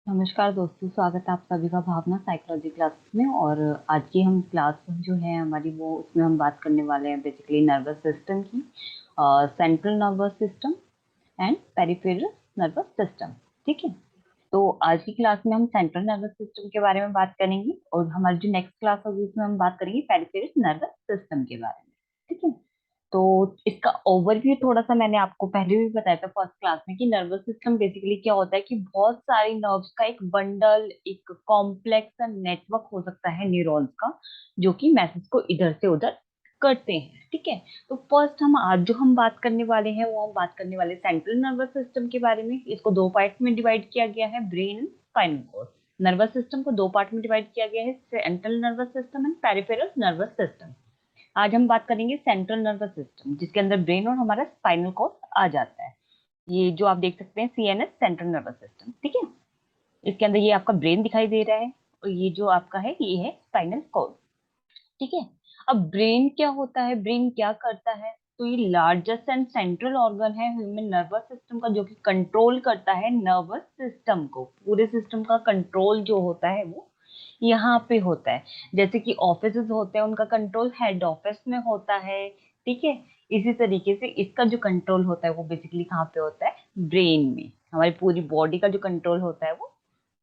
नमस्कार दोस्तों, स्वागत है आप सभी का भावना साइकोलॉजी क्लास में। और आज की हम क्लास जो है हमारी वो उसमें हम बात करने वाले हैं बेसिकली नर्वस सिस्टम की, central nervous system and peripheral nervous system. ठीक है। तो आज की क्लास में हम सेंट्रल नर्वस सिस्टम के बारे में बात करेंगे और हमारी जो नेक्स्ट क्लास होगी उसमें हम बात करेंगे पेरिफेरल नर्वस सिस्टम के बारे में। ठीक है। तो इसका ओवरव्यू थोड़ा सा मैंने आपको पहले भी बताया था फर्स्ट क्लास में कि नर्वस सिस्टम बेसिकली क्या होता है कि बहुत सारी नर्व्स का एक बंडल, एक कॉम्प्लेक्स नेटवर्क हो सकता है न्यूरॉन्स का, जो कि मैसेज को इधर से उधर करते हैं। ठीक है। तो फर्स्ट हम आज जो हम बात करने वाले हैं वो हम बात करने वाले सेंट्रल नर्वस सिस्टम के बारे में। इसको दो पार्ट में डिवाइड किया गया है, brain and spinal cord. Nervous system को दो पार्ट में डिवाइड किया गया है, central nervous system and peripheral nervous system. आज हम बात करेंगे सेंट्रल नर्वस सिस्टम, जिसके अंदर ब्रेन और हमारा स्पाइनल कॉर्ड आ जाता है। ये जो आप देख सकते हैं सीएनएस, सेंट्रल नर्वस सिस्टम। ठीक है। इसके अंदर ये आपका ब्रेन दिखाई दे रहा है और ये जो आपका है ये है स्पाइनल कॉर्ड। ठीक है। अब ब्रेन क्या होता है, ब्रेन क्या करता है? तो ये लार्जेस्ट एंड सेंट्रल ऑर्गन है ह्यूमन नर्वस सिस्टम का, जो कि कंट्रोल करता है नर्वस सिस्टम को। पूरे सिस्टम का कंट्रोल जो होता है वो यहाँ पे होता है। जैसे कि ऑफिसेज होते हैं, उनका कंट्रोल हेड ऑफिस में होता है। ठीक है। इसी तरीके से इसका जो कंट्रोल होता है वो बेसिकली कहाँ पे होता है? ब्रेन में। हमारी पूरी बॉडी का जो कंट्रोल होता है वो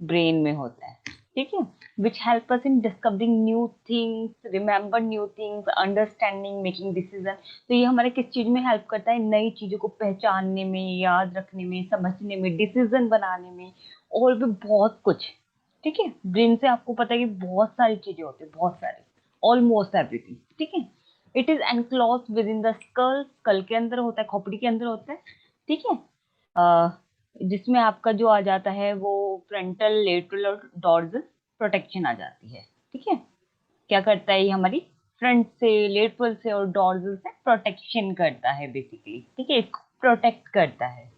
ब्रेन में होता है। ठीक है। Which help us in discovering new things, remember new things, understanding, making decision. तो ये हमारे किस चीज में हेल्प करता है? नई चीजों को पहचानने में, याद रखने में, समझने में, डिसीजन बनाने में, और भी बहुत कुछ। ठीक है। ब्रेन से आपको पता है कि बहुत सारी चीजें होती है, बहुत सारी, ऑलमोस्ट एवरीथिंग। ठीक है। It is enclose within the skull, skull के अंदर होता है, खोपड़ी के अंदर होता है। ठीक है। जिसमें आपका जो आ जाता है वो फ्रंटल, लेटरल और डॉर्सल प्रोटेक्शन आ जाती है। ठीक है। क्या करता है ये? हमारी फ्रंट से, लेटरल से और डॉर्सल से प्रोटेक्शन करता है बेसिकली। ठीक है। इसको प्रोटेक्ट करता है।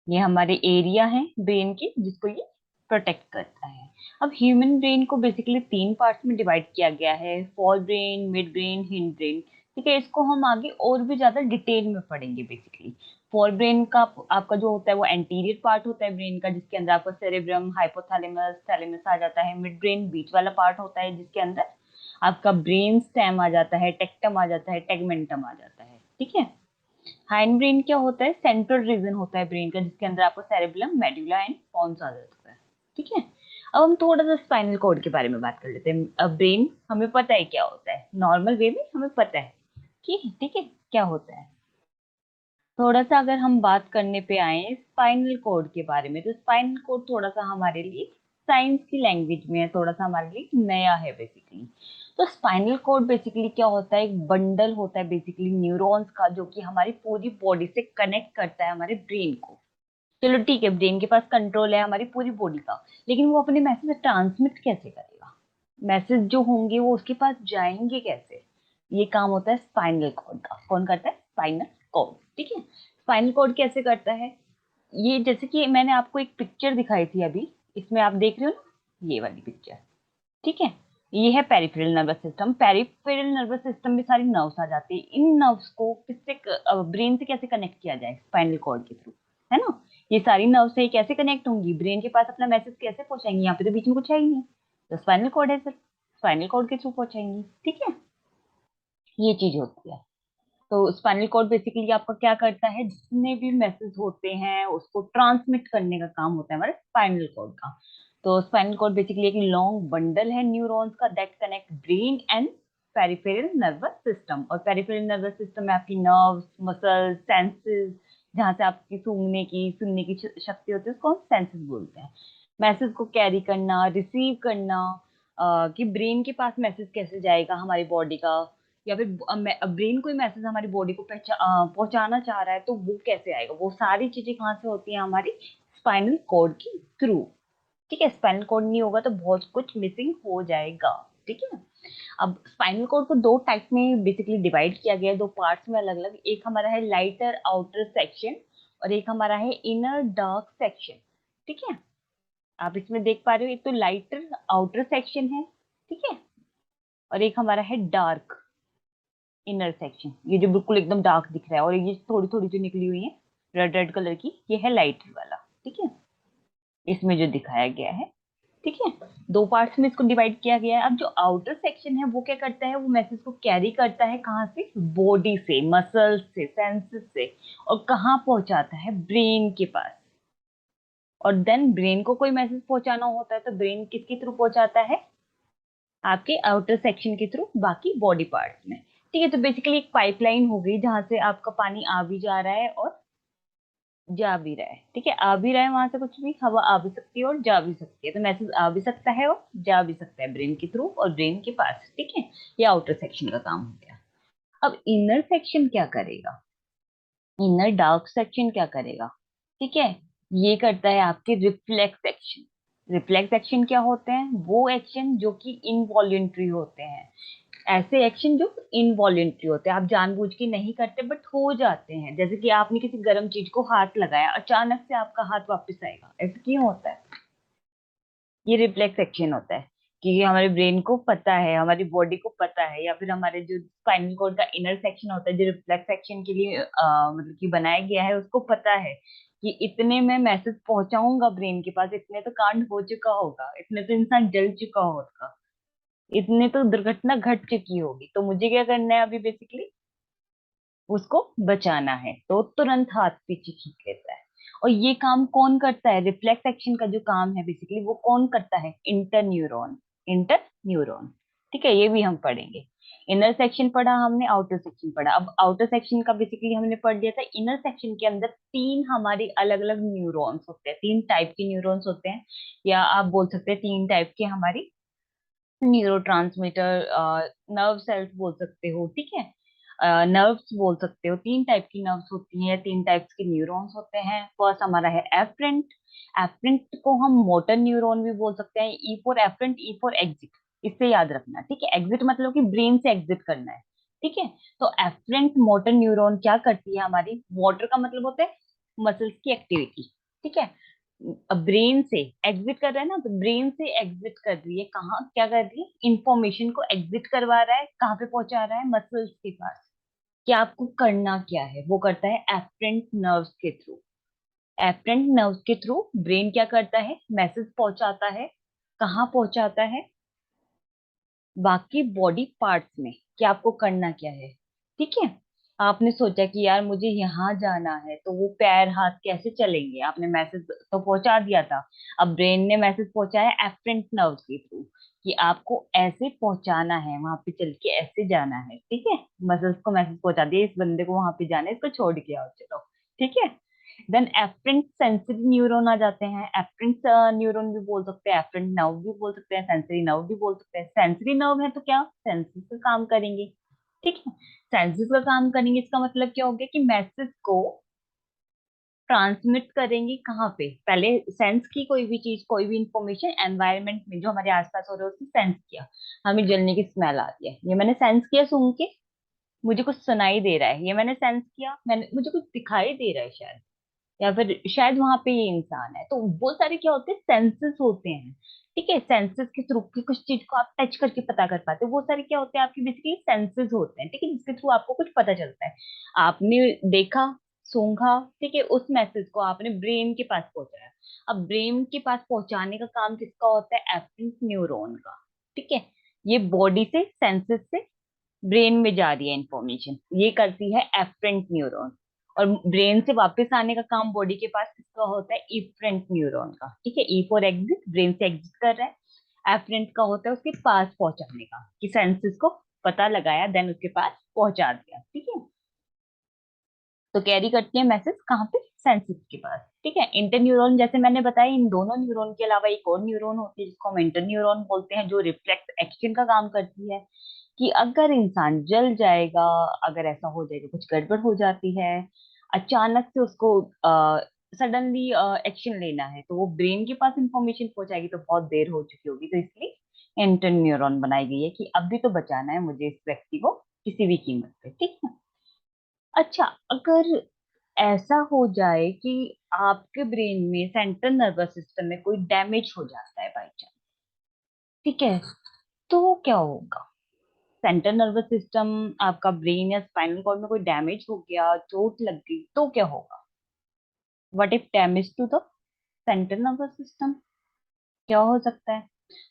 ये हमारे एरिया है ब्रेन के जिसको ये प्रोटेक्ट करता है। अब ह्यूमन ब्रेन को बेसिकली तीन पार्ट्स में डिवाइड किया गया है, fore brain, mid brain, hind brain. ठीक है। इसको हम आगे और भी ज्यादा डिटेल में पढ़ेंगे बेसिकली। फोर ब्रेन का आपका जो होता है वो एंटीरियर पार्ट होता है ब्रेन का, जिसके अंदर आपका सेरेब्रम, हाइपोथैलेमस, थैलेमस आ जाता है। मिड ब्रेन बीच वाला पार्ट होता है, जिसके अंदर आपका ब्रेन स्टेम आ जाता है, टेक्टम आ जाता है, टेगमेंटम आ जाता है। ठीक है। हाइंड ब्रेन क्या होता है? सेंट्रल रीजन होता है ब्रेन का, जिसके अंदर आपको सेरेबेलम, मेडुला एंड पोन्स आ जाता है। ठीक है। अब हम थोड़ा सा स्पाइनल कॉर्ड के बारे में बात कर लेते हैं। अब ब्रेन हमें पता है क्या होता है, नॉर्मल वे में हमें पता है कि ठीक है क्या होता है। थोड़ा सा अगर हम बात करने पे आए स्पाइनल कोड के बारे में, तो स्पाइनल कोड थोड़ा सा हमारे लिए साइंस की लैंग्वेज में है, थोड़ा सा हमारे लिए नया है बेसिकली। तो स्पाइनल कोड बेसिकली क्या होता है? एक बंडल होता है बेसिकली न्यूरॉन्स का, जो कि हमारी पूरी बॉडी से कनेक्ट करता है हमारे ब्रेन को। चलो ठीक है, ब्रेन के पास कंट्रोल है हमारी पूरी बॉडी का, लेकिन वो अपने मैसेज ट्रांसमिट कैसे करेगा? मैसेज जो होंगे वो उसके पास जाएंगे कैसे? ये काम होता है स्पाइनल कॉर्ड का। कौन करता है? Spinal cord. ठीक है। स्पाइनल कॉर्ड कैसे करता है? ये जैसे कि मैंने आपको एक पिक्चर दिखाई थी अभी, इसमें आप देख रहे हो ना, ये वाली पिक्चर। ठीक है। ये है peripheral nervous system. Peripheral nervous system में सारी नर्व्स आ जाती है। इन नर्व्स को किससे, ब्रेन से कैसे कनेक्ट किया जाए? स्पाइनल कॉर्ड के थ्रू, है ना। ये सारी नर्व्स से कैसे कनेक्ट होंगी? ब्रेन के पास अपना मैसेज कैसे पहुंचाएंगी? यहाँ पे तो बीच में कुछ है ही नहीं, तो स्पाइनल कॉर्ड है सर, स्पाइनल कॉर्ड के थ्रू पहुंचाएंगी। ठीक है। ये चीज होती है। तो स्पाइनल कॉर्ड बेसिकली आपका क्या करता है? जितने भी मैसेज होते हैं उसको ट्रांसमिट करने का काम होता है हमारे स्पाइनल कॉर्ड का। तो स्पाइनल कॉर्ड बेसिकली एक लॉन्ग बंडल है न्यूरॉन्स का that connect brain and peripheral nervous system. और पेरिफेरल नर्वस सिस्टम में आपकी नर्व्स, मसल्स, सेंसेस, जहाँ से आपकी सूंघने की, सुनने की शक्ति होती है, उसको हम सेंसेस बोलते हैं। मैसेज को कैरी करना, रिसीव करना, कि ब्रेन के पास मैसेज कैसे जाएगा हमारी बॉडी का, या फिर ब्रेन कोई मैसेज हमारी बॉडी को पहुंचाना चाह रहा है तो वो कैसे आएगा? वो सारी चीजें कहाँ से होती हैं? हमारी स्पाइनल कॉर्ड के थ्रू। ठीक है। स्पाइनल कॉर्ड नहीं होगा तो बहुत कुछ मिसिंग हो जाएगा। ठीक है। अब स्पाइनल कॉर्ड को दो टाइप में बेसिकली डिवाइड किया गया है, दो पार्ट्स में अलग अलग। एक हमारा है लाइटर आउटर सेक्शन और एक हमारा है इनर डार्क सेक्शन। ठीक है। आप इसमें देख पा रहे हो, एक तो लाइटर आउटर सेक्शन है, ठीक है, और एक हमारा है डार्क इनर सेक्शन। ये जो बिल्कुल एकदम डार्क दिख रहा है, और ये थोड़ी थोड़ी जो निकली हुई है रेड रेड कलर की, ये है लाइट वाला। ठीक है। इसमें जो दिखाया गया है, ठीक है। दो पार्ट्स में इसको डिवाइड किया गया है। अब जो आउटर सेक्शन है वो क्या करता है, वो मैसेज को कैरी करता है कहाँ से, बॉडी से, मसल्स से, सेंसेस से, और कहाँ पहुंचाता है, ब्रेन के पास। और देन ब्रेन को कोई मैसेज पहुंचाना होता है तो ब्रेन किसके थ्रू पहुंचाता है, आपके आउटर सेक्शन के थ्रू बाकी बॉडी पार्ट्स में। ठीक है, तो बेसिकली एक पाइपलाइन हो गई जहां से आपका पानी आ भी जा रहा है और जा भी रहा है। ठीक है, आ भी रहा है वहां से, कुछ भी हवा आ भी सकती है और जा भी सकती है, तो मैसेज आ भी सकता है और जा भी सकता है ब्रेन के थ्रू और ब्रेन के पास। ठीक है, ये आउटर सेक्शन का काम हो गया। अब इनर सेक्शन क्या करेगा, इनर डार्क सेक्शन क्या करेगा, ठीक है, ये करता है आपके रिफ्लेक्स एक्शन। रिफ्लेक्स एक्शन क्या होते हैं, वो एक्शन जो कि इनवॉल्यूंटरी होते हैं। ऐसे एक्शन जो इनवॉलेंट्री होते हैं, आप जानबूझ के नहीं करते बट हो जाते हैं। जैसे कि आपने किसी गर्म चीज को हाथ लगाया, अचानक से आपका हाथ वापस आएगा, ऐसा क्यों होता है, ये रिफ्लेक्स एक्शन होता है। कि हमारे ब्रेन को पता है, हमारी बॉडी को पता है, या फिर हमारे जो स्पाइनल कॉर्ड का इनर सेक्शन होता है जो रिफ्लेक्स एक्शन के लिए मतलब कि बनाया गया है, उसको पता है कि इतने में मैसेज पहुंचाऊंगा ब्रेन के पास, इतने तो कांड हो चुका होगा, इतने तो इंसान जल चुका होगा, इतने तो दुर्घटना घट चुकी होगी, तो मुझे क्या करना है अभी, बेसिकली उसको बचाना है, तो तुरंत हाथ पीछे खींच लेता है। और ये काम कौन करता है, रिफ्लेक्स एक्शन का जो काम है बेसिकली वो कौन करता है, इंटर न्यूरॉन। इंटर न्यूरॉन, ठीक है, ये भी हम पढ़ेंगे। इनर सेक्शन पढ़ा हमने, आउटर सेक्शन पढ़ा। अब आउटर सेक्शन का बेसिकली हमने पढ़ लिया था। इनर सेक्शन के अंदर तीन हमारी अलग अलग न्यूरॉन्स होते हैं, तीन टाइप के न्यूरॉन्स होते हैं, या आप बोल सकते हैं तीन टाइप के हमारी न्यूरो ट्रांसमीटर, नर्व सेल्स बोल सकते हो, ठीक है, नर्व्स बोल सकते हो। तीन टाइप की नर्व्स होती हैं, तीन टाइप्स के न्यूरॉन्स होते हैं। फर्स्ट हमारा है एफरेंट। एफरेंट को हम मोटर न्यूरॉन भी बोल सकते हैं। E for afferent, E for exit, इससे याद रखना, ठीक है। एग्जिट मतलब कि ब्रेन से एग्जिट करना है, ठीक है। तो एफरेंट मोटर न्यूरॉन क्या करती है हमारी, मोटर का मतलब होता है मसल्स की एक्टिविटी, ठीक है। ब्रेन से एग्जिट कर रहा है ना, तो ब्रेन से एग्जिट कर रही है, कहाँ क्या कर रही है, इंफॉर्मेशन को एग्जिट करवा रहा है, कहाँ पे पहुंचा रहा है, मसल्स के पास। कि आपको करना क्या है, वो करता है एफरेंट नर्व्स के थ्रू। एफरेंट नर्व्स के थ्रू ब्रेन क्या करता है, मैसेज पहुंचाता है, कहाँ पहुंचाता है, बाकी बॉडी पार्ट्स में, कि आपको करना क्या है, ठीक है। आपने सोचा कि यार मुझे यहाँ जाना है, तो वो पैर हाथ कैसे चलेंगे, आपने मैसेज तो पहुंचा दिया था। अब ब्रेन ने मैसेज पहुंचाया एफरेंट नर्व के थ्रू कि आपको ऐसे पहुंचाना है, वहां पे चल के ऐसे जाना है, ठीक है। मसल्स को मैसेज पहुंचा दिया, इस बंदे को वहां पे जाना है, इसको छोड़ के आओ, चलो, ठीक है। देन एफरेंट सेंसरी न्यूरॉन आ जाते हैं। एफरेंट न्यूरॉन भी बोल सकते हैं, एफरेंट नर्व भी बोल सकते हैं, सेंसरी नर्व भी बोल सकते हैं। सेंसरी नर्व है तो क्या, सेंसेस का काम करेंगे, ठीक है। सेंसेस का काम करेंगे, इसका मतलब क्या हो गया कि मैसेज को ट्रांसमिट करेंगे कहाँ पे, पहले सेंस की कोई भी चीज, कोई भी इंफॉर्मेशन एनवायरनमेंट में जो हमारे आसपास हो रहा है उसकी सेंस किया। हमें जलने की स्मेल आती है, ये मैंने सेंस किया सूंघ के, मुझे कुछ सुनाई दे रहा है, ये मैंने सेंस किया, मैंने मुझे कुछ दिखाई दे रहा है शायद, या फिर शायद वहां पे ये इंसान है। तो वो सारे क्या होते हैं, सेंसेस होते हैं, ठीक है। सेंसेस के थ्रू की कुछ चीज को आप टच करके पता कर पाते हो, वो सारे क्या होते हैं आपके बेसिकली सेंसेस होते हैं, ठीक है, जिसके थ्रू आपको कुछ पता चलता है। आपने देखा, सूंघा, ठीक है, उस मैसेज को आपने ब्रेन के पास पहुंचाया। अब ब्रेन के पास पहुंचाने का काम किसका होता है, एफरेंट न्यूरॉन का, ठीक है। ये बॉडी से, सेंसेस से ब्रेन में जा रही है इंफॉर्मेशन, ये करती है एफरेंट न्यूरॉन। और ब्रेन से वापस आने का काम बॉडी के पास किसका होता है, इफरेंट न्यूरॉन का, ठीक है। ई फॉर एग्जिट, ब्रेन से एग्जिट कर रहा है। एफरेंट का होता है उसके पास पहुंचाने का, कि सेंसेस को पता लगाया, देन उसके पास पहुंचा दिया, ठीक है। तो कैरी करती है मैसेज कहाँ पे, सेंसेस के पास, ठीक है। इंटर न्यूरॉन जैसे मैंने बताया, इन दोनों न्यूरॉन के अलावा एक और न्यूरॉन होती है जिसको हम इंटर न्यूरॉन बोलते हैं, जो रिफ्लेक्स एक्शन का काम करती है। कि अगर इंसान जल जाएगा, अगर ऐसा हो जाएगा, कुछ गड़बड़ हो जाती है, अचानक से उसको सडनली एक्शन लेना है, तो वो ब्रेन के पास इंफॉर्मेशन पहुंचाएगी, तो बहुत देर हो चुकी होगी, तो इसलिए इंटर न्यूरॉन बनाई गई है कि अभी तो बचाना है मुझे इस व्यक्ति को किसी भी कीमत पे, ठीक है। अच्छा, अगर ऐसा हो जाए कि आपके ब्रेन में, सेंट्रल नर्वस सिस्टम में कोई डैमेज हो जाता है बाई चांस, ठीक है, तो क्या होगा, सेंट्रल नर्वस सिस्टम, आपका ब्रेन या स्पाइनल कॉर्ड में कोई डैमेज हो गया, चोट लग गई, तो क्या होगा, what if damage to the central nervous system. क्या हो सकता है?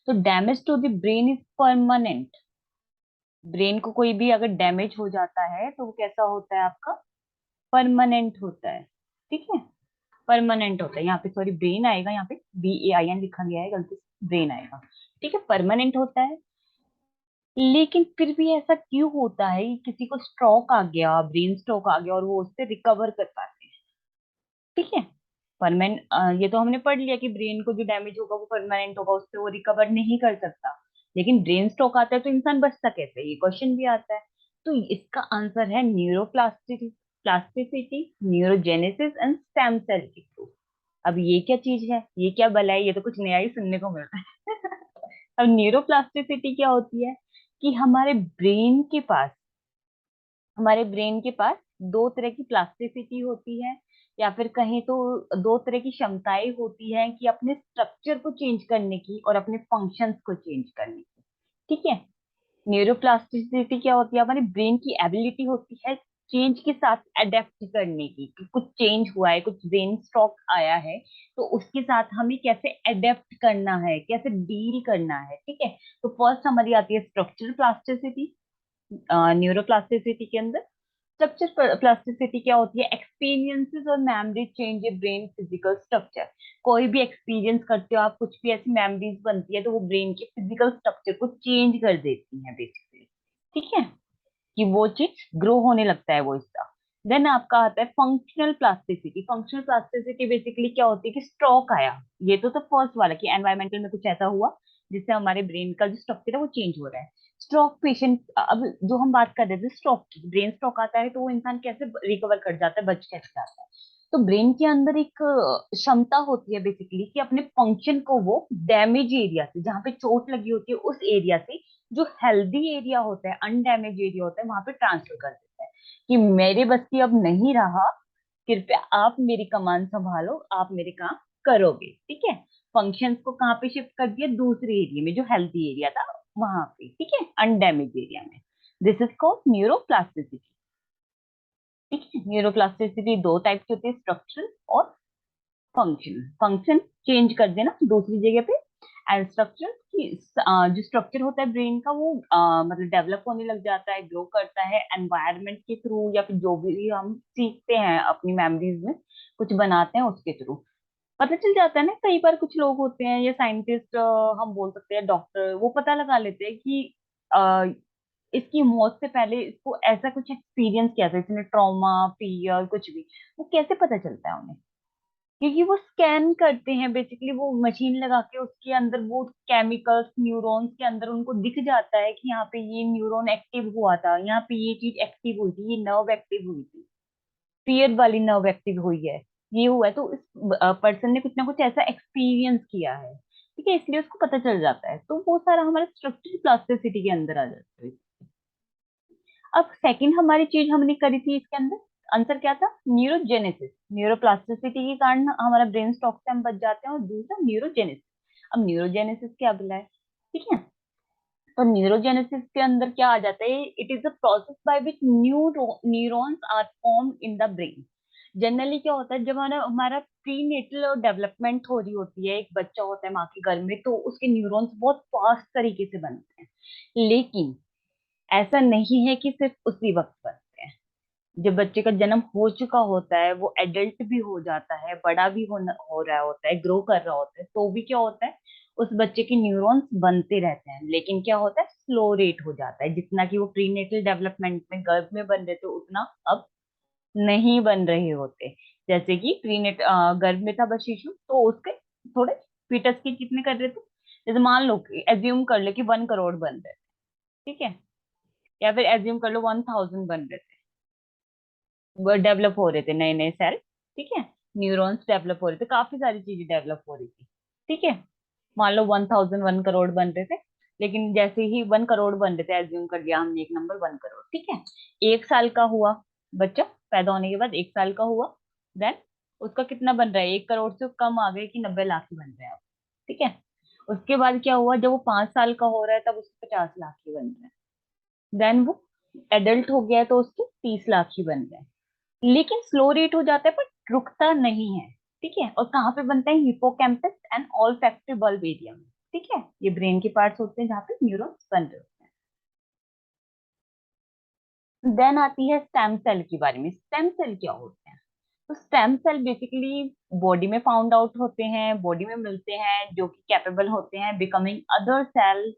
तो damage to the brain is permanent. Brain को कोई भी अगर डैमेज हो जाता है तो वो कैसा होता है आपका? परमानेंट होता है। ठीक है, परमानेंट होता है। यहाँ पे सॉरी ब्रेन आएगा, यहाँ पे BAIN लिखा गया है, गलती से ब्रेन आएगा। ठीक है, परमानेंट होता है। लेकिन फिर भी ऐसा क्यों होता है कि किसी को स्ट्रोक आ गया, ब्रेन स्ट्रोक आ गया और वो उससे रिकवर कर पाते हैं? ठीक है, परमानेंट, ये तो हमने पढ़ लिया कि ब्रेन को जो डैमेज होगा वो परमानेंट होगा, उससे वो रिकवर नहीं कर सकता। लेकिन ब्रेन स्ट्रोक आता है तो इंसान बचता कैसे है? ये क्वेश्चन भी आता है। तो इसका आंसर है neuroplasticity, plasticity, neurogenesis and stem cell के थ्रू। अब ये क्या चीज है, ये क्या बला है, ये तो कुछ नया ही सुनने को मिल रहा है। अब न्यूरोप्लास्टिसिटी क्या होती है? कि हमारे ब्रेन के पास दो तरह की प्लास्टिसिटी होती है, या फिर कहीं तो दो तरह की क्षमताएं होती हैं कि अपने स्ट्रक्चर को चेंज करने की और अपने फंक्शंस को चेंज करने की। ठीक है, न्यूरोप्लास्टिसिटी क्या होती है? हमारे ब्रेन की एबिलिटी होती है चेंज के साथ अडेप्ट करने की, कि कुछ चेंज हुआ है, कुछ ब्रेन स्ट्रोक आया है, तो उसके साथ हमें कैसे अडेप्ट करना है, कैसे डील करना है। ठीक है, तो फर्स्ट हमारी आती है स्ट्रक्चरल प्लास्टिसिटी न्यूरोप्लास्टिसिटी के अंदर। स्ट्रक्चर प्लास्टिसिटी क्या होती है? एक्सपीरियंसेस और मेमोरी चेंज ए ब्रेन फिजिकल स्ट्रक्चर। कोई भी एक्सपीरियंस करते हो आप, कुछ भी ऐसी मेमोरीज बनती है तो वो ब्रेन के फिजिकल स्ट्रक्चर को चेंज कर देती है बेसिकली। ठीक है, कि वो चीज ग्रो होने लगता है वो हिस्सा। देन आपका आता है functional plasticity. Functional plasticity basically क्या होती है? कि स्ट्रोक आया, ये तो फर्स्ट वाला कि एनवायरमेंटल में कुछ ऐसा हुआ जिससे हमारे ब्रेन का जो स्ट्रक्चर है वो चेंज हो रहा है। स्ट्रोक पेशेंट, अब जो हम बात कर रहे थे स्ट्रोक की, ब्रेन स्ट्रोक आता है तो वो इंसान कैसे रिकवर कर जाता है, बच कैसे जाता है? तो ब्रेन के अंदर एक क्षमता होती है बेसिकली कि अपने फंक्शन को वो डैमेज एरिया से, जहाँ पे चोट लगी होती है उस एरिया से, जो हेल्दी एरिया होता है, अनडैमेज एरिया होता है, वहां पे ट्रांसफर कर देता है कि मेरे बस की अब नहीं रहा, कृपया आप मेरी कमान संभालो, आप मेरे काम करोगे। ठीक है, फंक्शंस को कहाँ पे शिफ्ट कर दिया? दूसरे एरिया में जो हेल्दी एरिया था वहां पे। ठीक है, अनडैमेज एरिया में। This is called neuroplasticity. ठीक है, न्यूरोप्लास्टिसिटी दो टाइप की होती है, स्ट्रक्चरल और फंक्शन। फंक्शन चेंज कर देना दूसरी जगह पे, एंड स्ट्रक्चर की जो स्ट्रक्चर होता है ब्रेन का वो मतलब डेवलप होने लग जाता है, ग्रो करता है एनवायरनमेंट के थ्रू, या फिर जो भी हम सीखते हैं अपनी मेमोरीज में कुछ बनाते हैं उसके थ्रू। पता चल जाता है ना, कई बार कुछ लोग होते हैं या साइंटिस्ट, हम बोल सकते हैं डॉक्टर, वो पता लगा लेते हैं कि अ, इसकी मौत से पहले इसको ऐसा कुछ एक्सपीरियंस किया था, इसने ट्रॉमा, फियर, कुछ भी। वो कैसे पता चलता है उन्हें? क्योंकि वो स्कैन करते हैं बेसिकली, वो मशीन लगा के उसके अंदर वो केमिकल्स न्यूरॉन्स के अंदर उनको दिख जाता है कि यहाँ पे ये न्यूरॉन एक्टिव हुआ था, यहाँ पे ये चीज एक्टिव हुई थी, ये नर्व एक्टिव हुई थी, फियर वाली नर्व एक्टिव हुई है, ये हुआ है, तो इस पर्सन ने कुछ ना कुछ ऐसा एक्सपीरियंस किया है। ठीक है, इसलिए उसको पता चल जाता है, तो वो सारा हमारे स्ट्रक्चरल प्लास्टिसिटी के अंदर आ जाता है। अब सेकंड हमारी चीज हमने करी थी इसके अंदर, आंसर क्या था? न्यूरोजेनेसिस। न्यूरोप्लास्टिसिटी के कारण हमारा ब्रेन स्टॉक से हम बच जाते हैं, और दूसरा न्यूरोजेनेसिस। अब न्यूरोजेनेसिस क्या बोला है? ठीक है, तो न्यूरोजेनेसिस के अंदर क्या आ जाता है? It is a process by which neurons are form in the brain. Generally क्या होता है, जब हमारा हमारा प्रीनेटल डेवलपमेंट हो रही होती है, एक बच्चा होता है माँ के गर्भ में, तो उसके न्यूरॉन्स बहुत फास्ट तरीके से बनते हैं। लेकिन ऐसा नहीं है कि सिर्फ उसी वक्त बनते हैं। जब बच्चे का जन्म हो चुका होता है, वो एडल्ट भी हो जाता है, बड़ा भी हो रहा होता है, ग्रो कर रहा होता है, तो भी क्या होता है? उस बच्चे के न्यूरॉन्स बनते रहते हैं, लेकिन क्या होता है? स्लो रेट हो जाता है। जितना कि वो प्रीनेटल डेवलपमेंट में गर्भ में बन रहे थे, उतना अब नहीं बन रहे होते। जैसे कि प्रीनेट गर्भ में था बस शिशु, तो उसके थोड़े फीटस के कितने कर रहे थे? जैसे मान लो, एज्यूम कर लो कि 1 करोड़ बन रहे थे। ठीक है, या फिर एज्यूम कर लो 1000 बन रहे थे, वो डेवलप हो रहे थे नए नए सेल। ठीक है, न्यूरॉन्स डेवलप हो रहे थे, काफी सारी चीजें डेवलप हो रही थी। ठीक है, मान लो 1 करोड़ बन रहे थे, लेकिन जैसे ही 1 करोड़ बन रहे थे, एज्यूम कर लिया हमने एक नंबर 1 करोड़। ठीक है, 1 साल का हुआ बच्चा, पैदा होने के बाद 1 साल का हुआ, देन उसका कितना बन रहा है? 1 करोड़ से कम आ गए कि 90 लाख ही बन रहे हैं अब। ठीक है, उसके बाद क्या हुआ? जब वो 5 साल का हो रहा है तब उसके 50 लाख ही बन रहे हैं। देन वो एडल्ट हो गया है तो उसके 30 लाख ही बन रहे हैं। लेकिन स्लो रेट हो जाता है, पर रुकता नहीं है। ठीक है, और कहाँ पे बनता है? Hippocampus and olfactory bulb area में। ठीक है, ये ब्रेन के पार्ट्स होते हैं जहाँ पे न्यूरॉन्स बन रहे होते हैं। देन आती है स्टेम सेल के बारे में। स्टेम सेल क्या होते हैं? तो स्टेम सेल बेसिकली बॉडी में फाउंड आउट होते हैं, बॉडी में मिलते हैं, जो कि कैपेबल होते हैं बिकमिंग अदर सेल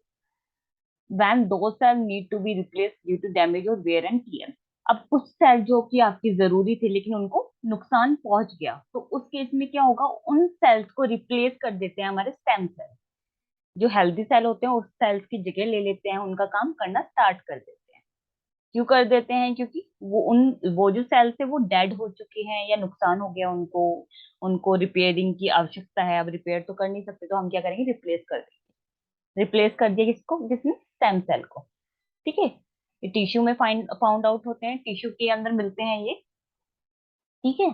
व्हेन दो cell need to be replace due to damage और वेयर एंड टीयर। अब कुछ सेल जो कि आपकी जरूरी थे लेकिन उनको नुकसान पहुंच गया, तो उस केस में क्या होगा? उन सेल्स को रिप्लेस कर देते हैं हमारे स्टेम सेल। जो हेल्दी सेल होते हैं उस सेल्स की जगह ले लेते हैं, उनका काम करना स्टार्ट कर देते हैं। क्यों कर देते हैं? क्योंकि वो जो सेल्स है वो डेड हो चुके हैं या नुकसान हो गया उनको, उनको रिपेयरिंग की आवश्यकता है। अब रिपेयर तो कर नहीं सकते, तो हम क्या करेंगे? रिप्लेस कर देंगे। रिप्लेस कर दिया किसको? जिसने स्टेम सेल को। ठीक है, ये टिश्यू में फाउंड आउट होते हैं, टिश्यू के अंदर मिलते हैं ये। ठीक है,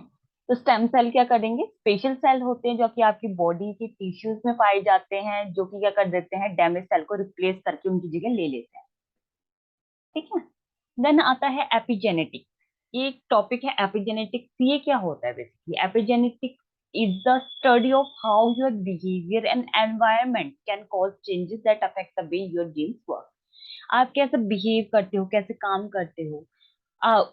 तो स्टेम सेल क्या करेंगे? स्पेशल सेल होते हैं जो कि आपकी बॉडी के टिश्यूज में पाए जाते हैं, जो कि क्या कर देते हैं? डैमेज सेल को रिप्लेस करके उनकी जगह ले लेते हैं। ठीक है, देन आता है एपिजेनेटिक्स। ये एक टॉपिक है एपिजेनेटिक्स। ये क्या होता है? Basically epigenetics is the study of how your behaviour and environment can cause changes that affect the way your genes work. आप कैसे बिहेव करते हो, कैसे काम करते हो,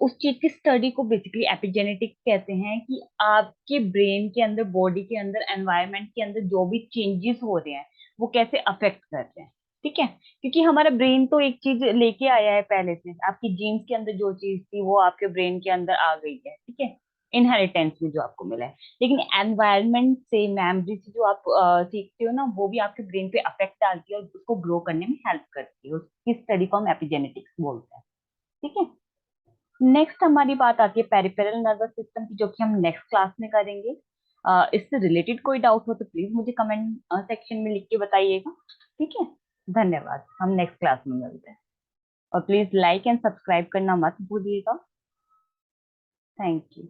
उस चीज की स्टडी को बेसिकली एपिजेनेटिक्स कहते हैं। कि आपके ब्रेन के अंदर, बॉडी के अंदर, एनवायरनमेंट के अंदर जो भी चेंजेस हो रहे हैं वो कैसे अफेक्ट कर रहे हैं। ठीक है, क्योंकि हमारा ब्रेन तो एक चीज लेके आया है पहले से, आपकी जीन्स के अंदर जो चीज थी वो आपके ब्रेन के अंदर आ गई है। ठीक है, इनहेरिटेंस में जो आपको मिला है। लेकिन एनवायरनमेंट से, मेमोरी से जो आप सीखते हो ना, वो भी आपके ब्रेन पे अफेक्ट डालती है और उसको ग्रो करने में हेल्प करती है। उसकी स्टडी को हम एपिजेनेटिक्स बोलते हैं। ठीक है, नेक्स्ट हमारी बात आती है पेरिफेरल नर्वस सिस्टम की, जो कि हम नेक्स्ट क्लास में करेंगे। इससे रिलेटेड कोई डाउट हो तो प्लीज मुझे कमेंट सेक्शन में लिख के बताइएगा। ठीक है, धन्यवाद, हम नेक्स्ट क्लास में मिलते हैं। और प्लीज लाइक एंड सब्सक्राइब करना मत भूलिएगा। Thank you.